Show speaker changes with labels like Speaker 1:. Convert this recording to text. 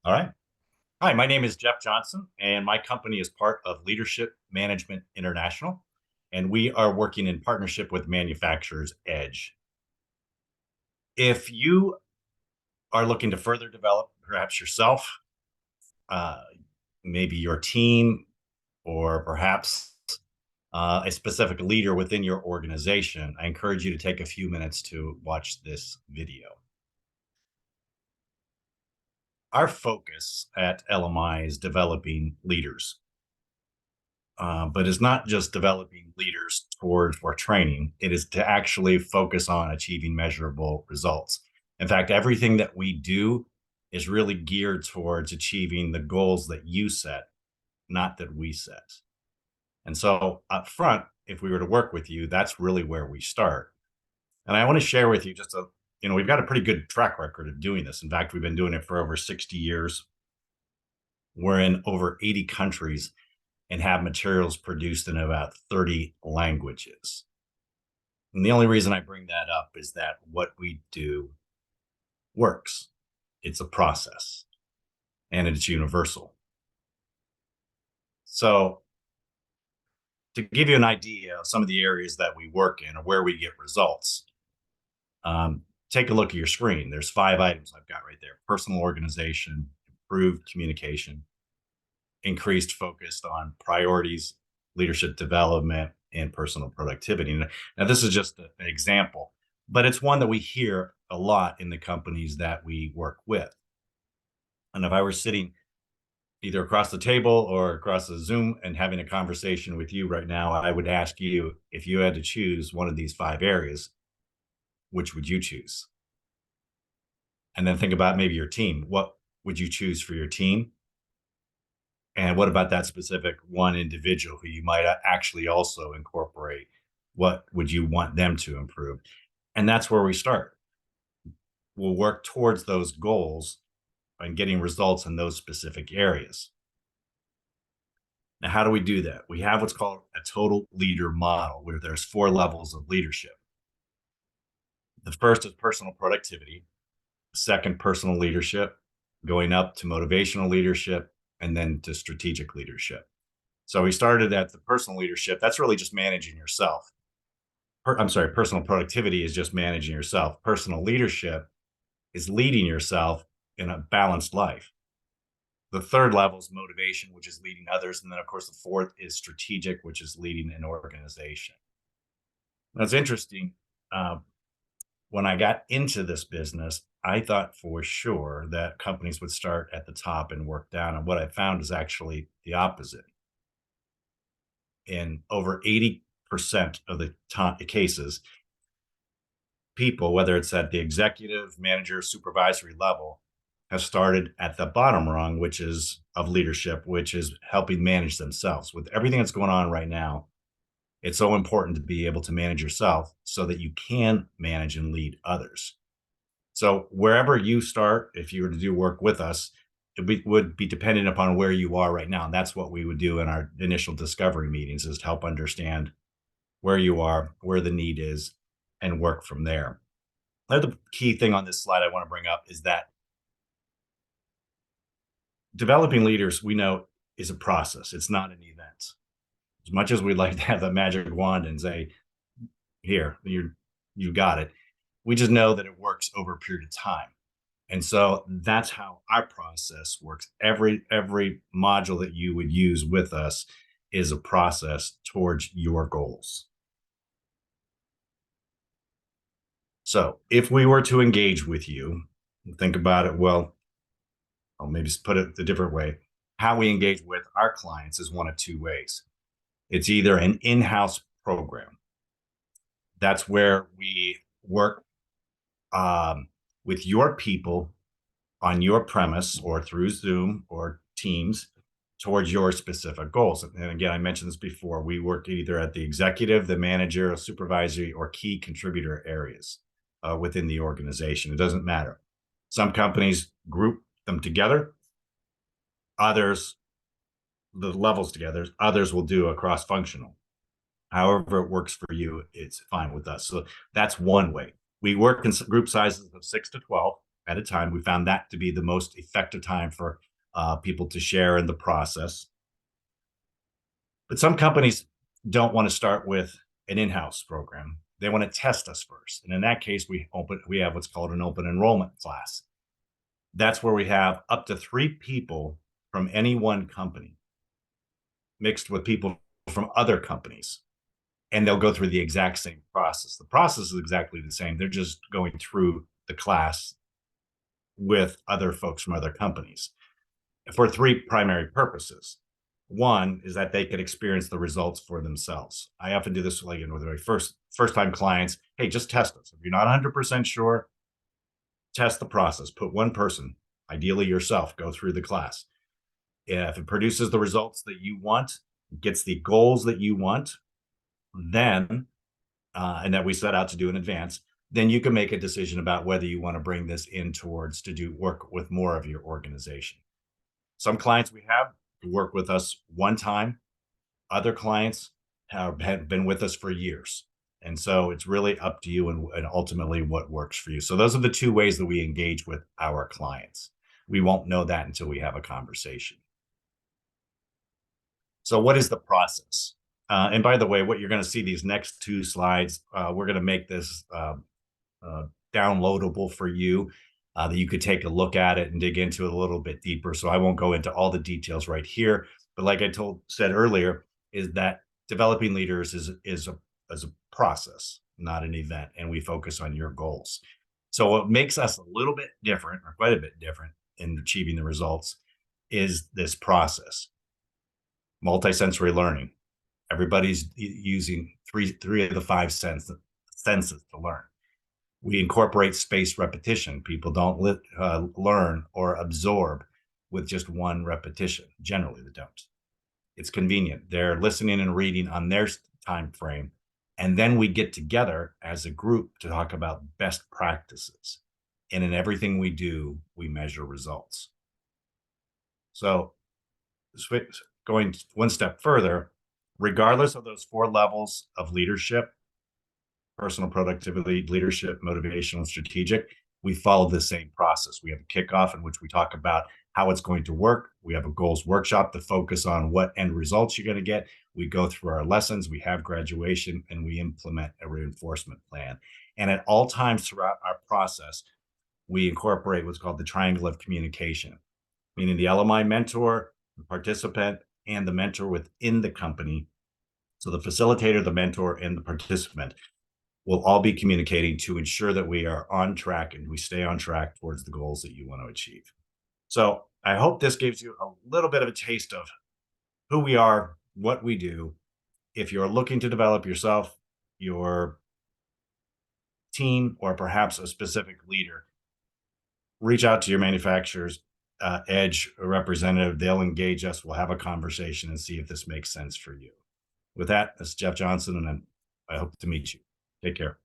Speaker 1: All right. Hi, my name is Jeff Johnson, and my company is part of Leadership Management International, and we are working in partnership with Manufacturers Edge. If you are looking to further develop perhaps yourself, uh, maybe your team, or perhaps a specific leader within your organization, I encourage you to take a few minutes to watch this video. Our focus at LMI is developing leaders. But it's not just developing leaders towards for training. It is to actually focus on achieving measurable results. In fact, everything that we do is really geared towards achieving the goals that you set, not that we set. And so up front, if we were to work with you, that's really where we start. And I want to share with you we've got a pretty good track record of doing this. In fact, we've been doing it for over 60 years. We're in over 80 countries and have materials produced in about 30 languages. And the only reason I bring that up is that what we do works. It's a process and it's universal. So, to give you an idea of some of the areas that we work in or where we get results, take a look at your screen. There's 5 items I've got right there: personal organization, improved communication, increased focus on priorities, leadership development, and personal productivity. Now, this is just an example, but it's one that we hear a lot in the companies that we work with. And if I were sitting either across the table or across the Zoom and having a conversation with you right now, I would ask you, if you had to choose one of these 5 areas, which would you choose? And then think about maybe your team. What would you choose for your team? And what about that specific one individual who you might actually also incorporate? What would you want them to improve? And that's where we start. We'll work towards those goals and getting results in those specific areas. Now, how do we do that? We have what's called a total leader model, where there's 4 levels of leadership. The first is personal productivity, second, personal leadership, going up to motivational leadership, and then to strategic leadership. So we started at the personal leadership. That's really just managing yourself. I'm sorry, personal productivity is just managing yourself. Personal leadership is leading yourself in a balanced life. The third level is motivation, which is leading others. And then, of course, the fourth is strategic, which is leading an organization. That's interesting. Uh, when I got into this business, I thought for sure that companies would start at the top and work down. And what I found is actually the opposite. In over 80% of the cases, people, whether it's at the executive, manager, supervisory level, have started at the bottom rung, which is of leadership, which is helping manage themselves. With everything that's going on right now, it's so important to be able to manage yourself so that you can manage and lead others. So wherever you start, if you were to do work with us, would be dependent upon where you are right now. And that's what we would do in our initial discovery meetings, is to help understand where you are, where the need is, and work from there. The key thing on this slide I want to bring up is that developing leaders, we know, is a process. It's not an event. As much as we'd like to have that magic wand and say, here, you got it, we just know that it works over a period of time. And so that's how our process works. Every module that you would use with us is a process towards your goals. So if we were to engage with you, think about it. Well, I'll maybe put it a different way. How we engage with our clients is one of 2 ways. It's either an in-house program. That's where we work with your people on your premise or through Zoom or Teams towards your specific goals. And again, I mentioned this before. We work either at the executive, the manager, supervisory, or key contributor areas within the organization. It doesn't matter. Some companies group them together. Others, the levels together. Others will do a cross-functional. However it works for you, it's fine with us. So that's one way. We work in group sizes of 6 to 12. at a time. We found that to be the most effective time for people to share in the process. But some companies don't want to start with an in-house program. They want to test us first. And in that case, we have what's called an open enrollment class. That's where we have up to 3 people from any one company mixed with people from other companies, and they'll go through the exact same process. The process is exactly the same. They're just going through the class with other folks from other companies for 3 primary purposes. One is that they could experience the results for themselves. I often do this, like, with my first time clients. Hey, just test us. If you're not 100% sure, test the process. Put one person, ideally yourself, go through the class. If it produces the results that you want, gets the goals that you want, then and that we set out to do in advance, then you can make a decision about whether you want to bring this in towards to do work with more of your organization. Some clients we have work with us one time. Other clients have been with us for years. And so it's really up to you and ultimately what works for you. So those are the 2 ways that we engage with our clients. We won't know that until we have a conversation. So what is the process? And by the way, what you're going to see these next 2 slides, we're going to make this downloadable for you that you could take a look at it and dig into it a little bit deeper. So I won't go into all the details right here. But like I said earlier, is that developing leaders is a process, not an event, and we focus on your goals. So what makes us a little bit different, or quite a bit different, in achieving the results is this process. Multisensory learning. Everybody's using three of the 5 senses to learn. We incorporate spaced repetition. People don't learn or absorb with just one repetition. Generally, they don't. It's convenient. They're listening and reading on their time frame. And then we get together as a group to talk about best practices. And in everything we do, we measure results. So going one step further, regardless of those 4 levels of leadership, personal productivity, leadership, motivational, strategic, we follow the same process. We have a kickoff in which we talk about how it's going to work. We have a goals workshop to focus on what end results you're going to get. We go through our lessons, we have graduation, and we implement a reinforcement plan. And at all times throughout our process, we incorporate what's called the triangle of communication, meaning the LMI mentor, the participant, and the mentor within the company. So the facilitator, the mentor, and the participant will all be communicating to ensure that we are on track and we stay on track towards the goals that you want to achieve. So I hope this gives you a little bit of a taste of who we are, what we do. If you're looking to develop yourself, your team, or perhaps a specific leader, reach out to your manufacturer's Edge representative. They'll engage us. We'll have a conversation and see if this makes sense for you. With that, this is Jeff Johnson, and I hope to meet you. Take care.